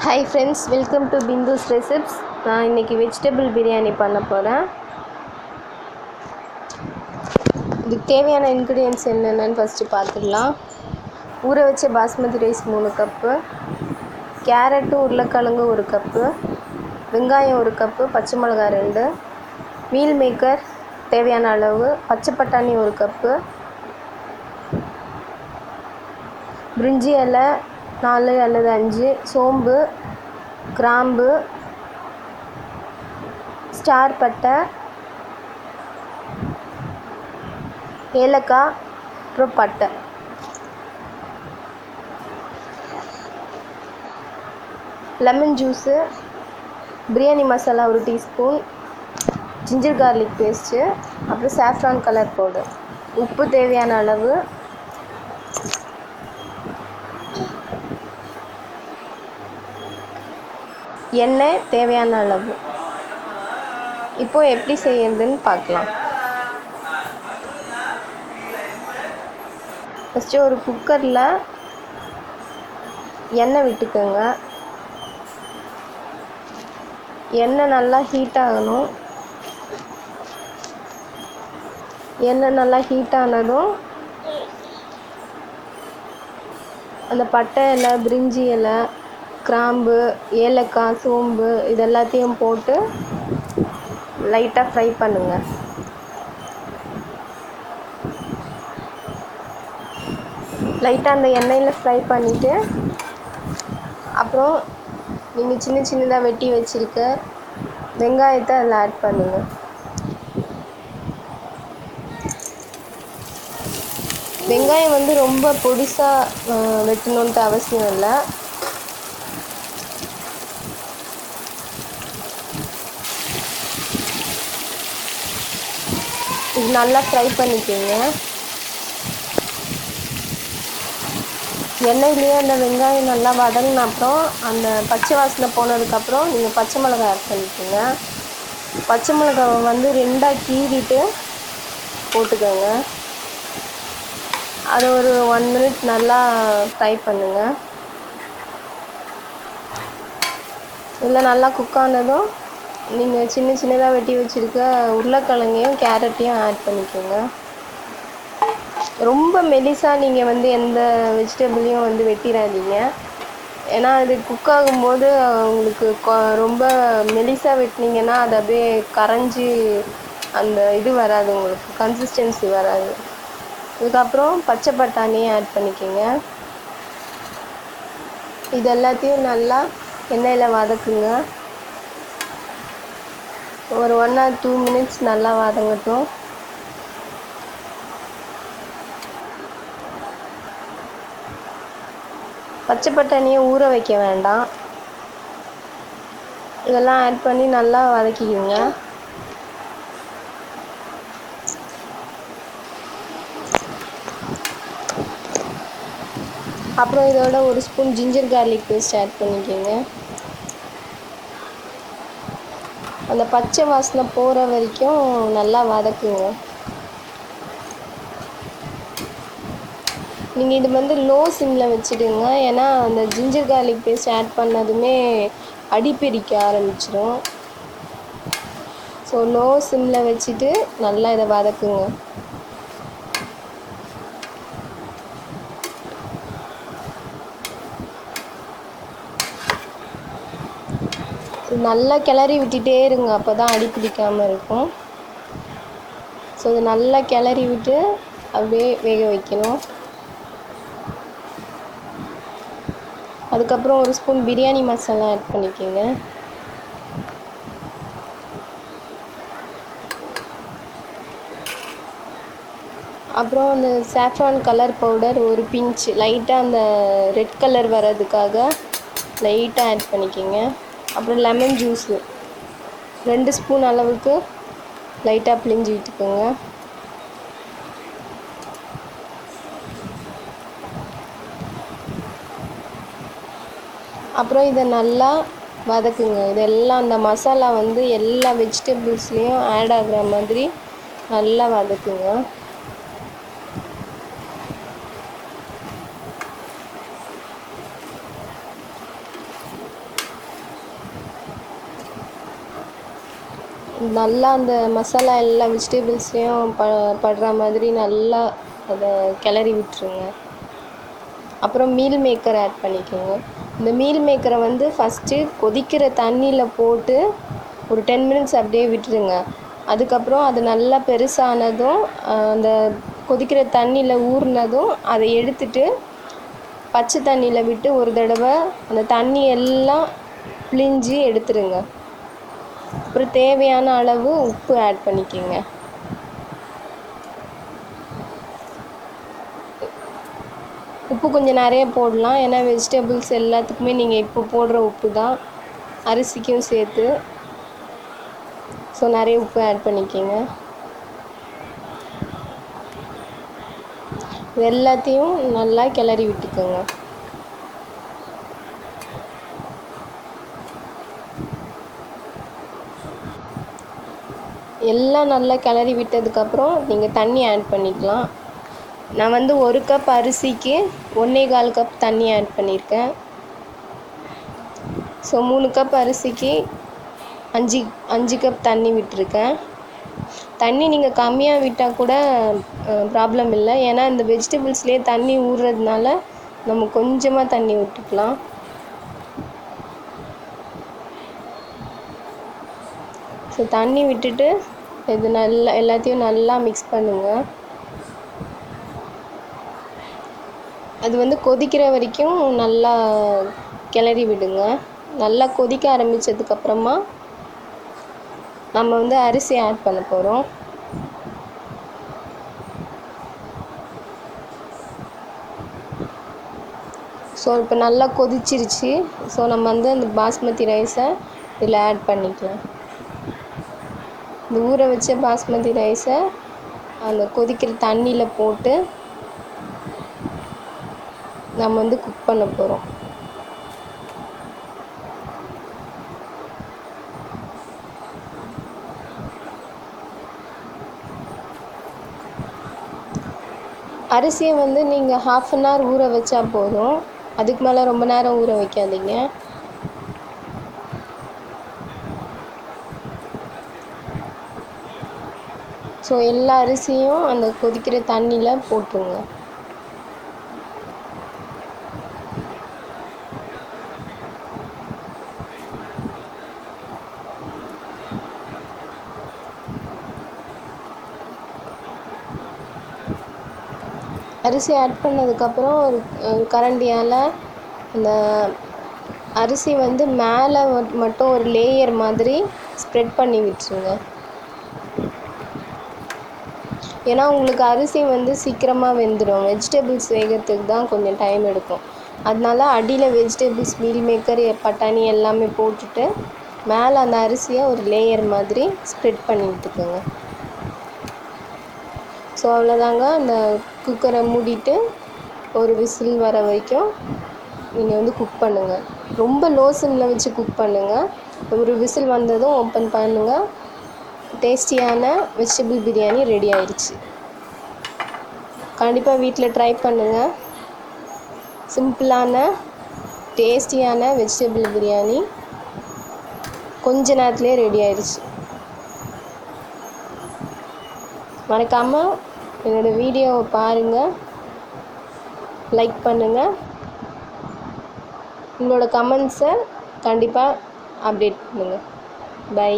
Hi friends, welcome to Bindu's receipts. நான் இன்றைக்கி vegetable biryani பண்ண போகிறேன். இதுக்கு தேவையான இன்க்ரீடியன்ட்ஸ் என்னென்னு ஃபஸ்ட்டு பார்த்துடலாம். ஊற வச்ச பாஸ்மதி ரைஸ் 3 கப்பு, கேரட்டு உருளைக்கிழங்கு 1 கப்பு, வெங்காயம் 1 கப்பு, பச்சை மிளகாய் 2, மீல் மேக்கர் தேவையான அளவு, பச்சை பட்டாணி 1 கப்பு, பிரிஞ்சி இலை 4 அல்லது 5, சோம்பு, கிராம்பு, ஸ்டார் பட்டை, ஏலக்காய், அப்புறம் பட்டை. Lemon juice, biryani masala 1 teaspoon, ginger garlic paste, அப்புறம் சாஃப்ரான் கலர் பவுடர், உப்பு தேவையான அளவு, எண்ணெய் தேவையான அளவு. இப்போது எப்படி செய்யறதுன்னு பார்க்கலாம். ஃபஸ்ட்டு ஒரு குக்கரில் எண்ணெய் விட்டுக்கோங்க. எண்ணெய் நல்லா ஹீட் ஆகணும். எண்ணெய் நல்லா ஹீட் ஆனதும் அந்த பட்டை இலை, பிரிஞ்சி இலை, கிராம்பு, ஏலக்காய், சோம்பு இது எல்லாத்தையும் போட்டு லைட்டாக ஃப்ரை பண்ணுங்கள். லைட்டாக அந்த எண்ணெயில் ஃப்ரை பண்ணிவிட்டு அப்புறம் நீங்கள் சின்ன சின்னதாக வெட்டி வச்சுருக்க வெங்காயத்தை அதில் ஆட் பண்ணுங்கள். வெங்காயம் வந்து ரொம்ப பொடிசாக வெட்டணுன்ட்டு அவசியம் இல்லை. இது நல்லா ஃப்ரை பண்ணிக்கோங்க. எண்ணெயிலேயே அந்த வெங்காயம் நல்லா வதங்கின அப்புறம் அந்த பச்சை வாசனை போனதுக்கப்புறம் நீங்கள் பச்சை மிளகாய் ஆட் பண்ணிக்கோங்க. பச்சை மிளகாவை வந்து 2ஆக கீறிட்டு போட்டுக்கோங்க. அதை ஒரு 1 மினிட் நல்லா ஃப்ரை பண்ணுங்கள். இதில் நல்லா குக் ஆனதும் நீங்கள் சின்ன சின்னதாக வெட்டி வச்சுருக்க உருளைக்கிழங்கையும் கேரட்டையும் ஆட் பண்ணிக்கோங்க. ரொம்ப மெலிசாக நீங்கள் வந்து எந்த வெஜிடபிளையும் வந்து வெட்டிடாதீங்க. ஏன்னா அது குக் ஆகும்போது உங்களுக்கு ரொம்ப மெலிசாக வெட்டினீங்கன்னா அது அப்படியே கரைஞ்சி அந்த இது வராது, உங்களுக்கு கன்சிஸ்டன்சி வராது. இதுக்கப்புறம் பச்சை பட்டாணியை ஆட் பண்ணிக்கோங்க. இது எல்லாத்தையும் நல்லா எண்ணெயில் வதக்குங்க. ஒரு 1 or 2 மினிட்ஸ் நல்லா வதங்கட்டும். பச்சை பட்டாணியை ஊற வைக்க வேண்டாம். இதெல்லாம் ஆட் பண்ணி நல்லா வதக்கிக்கோங்க. அப்புறம் இதோட 1 spoon ginger garlic paste add பண்ணிக்கோங்க. அந்த பச்சை வாசனை போகிற வரைக்கும் நல்லா வதக்குங்க. நீங்கள் இது வந்து லோ சிம்மில் வச்சுடுங்க. ஏன்னா அந்த ஜிஞ்சர் கார்லிக் பேஸ்ட் ஆட் பண்ணதுமே அடிப்பிடிக்க ஆரம்பிச்சிடும். ஸோ லோ சிம்மில் வச்சுட்டு நல்லா இதை வதக்குங்க. நல்லா கிளறி விட்டுட்டே இருங்க, அப்போ தான் அடி பிடிக்காமல் இருக்கும். ஸோ இது நல்லா கிளறி விட்டு அப்படியே வேக வைக்கணும். அதுக்கப்புறம் 1 ஸ்பூன் பிரியாணி மசாலா ஆட் பண்ணிக்கோங்க. அப்புறம் அந்த சாஃப்ரான் கலர் பவுடர் 1 பிஞ்ச் லைட்டாக அந்த ரெட் கலர் வர்றதுக்காக லைட்டாக ஆட் பண்ணிக்கோங்க. அப்புறம் லெமன் ஜூஸு 2 ஸ்பூன் அளவுக்கு லைட்டாக பிழிஞ்சு விட்டுக்கோங்க. அப்புறம் இதை நல்லா வதக்குங்க. இதெல்லாம் அந்த மசாலா வந்து எல்லா வெஜிடபிள்ஸ்லேயும் ஆட் ஆகுற மாதிரி நல்லா வதக்குங்க. நல்லா அந்த மசாலா எல்லா வெஜிடபிள்ஸ்லேயும் படுற மாதிரி நல்லா அதை கிளறி விட்டுருங்க. அப்புறம் மீல் மேக்கர் ஆட் பண்ணிக்கோங்க. இந்த மீல் மேக்கரை வந்து ஃபஸ்ட்டு கொதிக்கிற தண்ணியில் போட்டு ஒரு 10 மினிட்ஸ் அப்படியே விட்டுருங்க. அதுக்கப்புறம் அது நல்லா பெருசானதும் அந்த கொதிக்கிற தண்ணியில் ஊறினதும் அதை எடுத்துட்டு பச்சை தண்ணியில் விட்டு ஒரு தடவை அந்த தண்ணி எல்லாம் பிழிஞ்சு எடுத்துருங்க. அப்புறம் தேவையான அளவு உப்பு ஆட் பண்ணிக்கோங்க. உப்பு கொஞ்சம் நிறைய போடலாம், ஏன்னா வெஜிடபிள்ஸ் எல்லாத்துக்குமே நீங்கள் இப்போ போடுற உப்பு தான் அரிசிக்கும் சேர்த்து. ஸோ நிறைய உப்பு ஆட் பண்ணிக்கோங்க. இது எல்லாத்தையும் நல்லா கிளறி விட்டுக்கோங்க. எல்லாம் நல்லா கிளறி விட்டதுக்கப்புறம் நீங்கள் தண்ணி ஆட் பண்ணிக்கலாம். நான் வந்து 1 கப் அரிசிக்கு 1.25 கப் தண்ணி ஆட் பண்ணியிருக்கேன். ஸோ 3 கப் அரிசிக்கு 5 கப் தண்ணி விட்டுருக்கேன். தண்ணி நீங்கள் கம்மியாக விட்டால் கூட ப்ராப்ளம் இல்லை, ஏன்னா இந்த வெஜிடபிள்ஸ்லேயே தண்ணி ஊறுறதுனால நம்ம கொஞ்சமாக தண்ணி விட்டுக்கலாம். ஸோ தண்ணி விட்டுட்டு இது நல்லா எல்லாத்தையும் நல்லா மிக்ஸ் பண்ணுங்கள். அது வந்து கொதிக்கிற வரைக்கும் நல்லா கிளறி விடுங்க. நல்லா கொதிக்க ஆரம்பித்ததுக்கப்புறமா நம்ம வந்து அரிசி ஆட் பண்ண போகிறோம். ஸோ இப்போ நல்லா கொதிச்சிருச்சு. ஸோ நம்ம வந்து அந்த பாஸ்மதி ரைஸை இதில் ஆட் பண்ணிக்கலாம். இந்த ஊற வச்ச பாஸ்மதி ரைஸை அந்த கொதிக்கிற தண்ணியில் போட்டு நம்ம வந்து குக் பண்ண போகிறோம். அரிசியை வந்து நீங்கள் 1/2 அன் ஹவர் ஊற வச்சா போதும், அதுக்கு மேலே ரொம்ப நேரம் ஊற வைக்காதீங்க. ஸோ எல்லா அரிசியும் அந்த கொதிக்கிற தண்ணியில் போட்டுருங்க. அரிசி ஆட் பண்ணதுக்கப்புறம் ஒரு கரண்டியால் அந்த அரிசி வந்து மேலே மட்டும் ஒரு லேயர் மாதிரி ஸ்ப்ரெட் பண்ணி விட்டுருங்க. ஏன்னா உங்களுக்கு அரிசி வந்து சீக்கிரமாக வெந்துடும், வெஜிடபிள்ஸ் வேகிறதுக்கு தான் கொஞ்சம் டைம் எடுக்கும். அதனால அடியில் வெஜிடபிள்ஸ் மீல் மேக்கர் பட்டாணி எல்லாமே போட்டுட்டு மேலே அந்த அரிசியை ஒரு லேயர் மாதிரி ஸ்ப்ரெட் பண்ணி விட்டுக்கோங்க. ஸோ அவ்வளோதாங்க. அந்த குக்கரை மூடிட்டு ஒரு விசில் வர வரைக்கும் நீங்கள் வந்து குக் பண்ணுங்கள். ரொம்ப லோ சிம்மில் வச்சு குக் பண்ணுங்கள். ஒரு விசில் வந்ததும் ஓப்பன் பண்ணுங்கள். டேஸ்டியான வெஜிடபிள் பிரியாணி ரெடி ஆயிடுச்சு. கண்டிப்பாக வீட்டில் ட்ரை பண்ணுங்கள். சிம்பிளான டேஸ்டியான வெஜிடபிள் பிரியாணி கொஞ்ச நேரத்துலேயே ரெடி ஆயிடுச்சு. மறக்காமல் என்னோடய வீடியோவை பாருங்கள், லைக் பண்ணுங்கள், உங்களோட கமெண்ட்ஸை கண்டிப்பாக அப்டேட் பண்ணுங்கள். பை.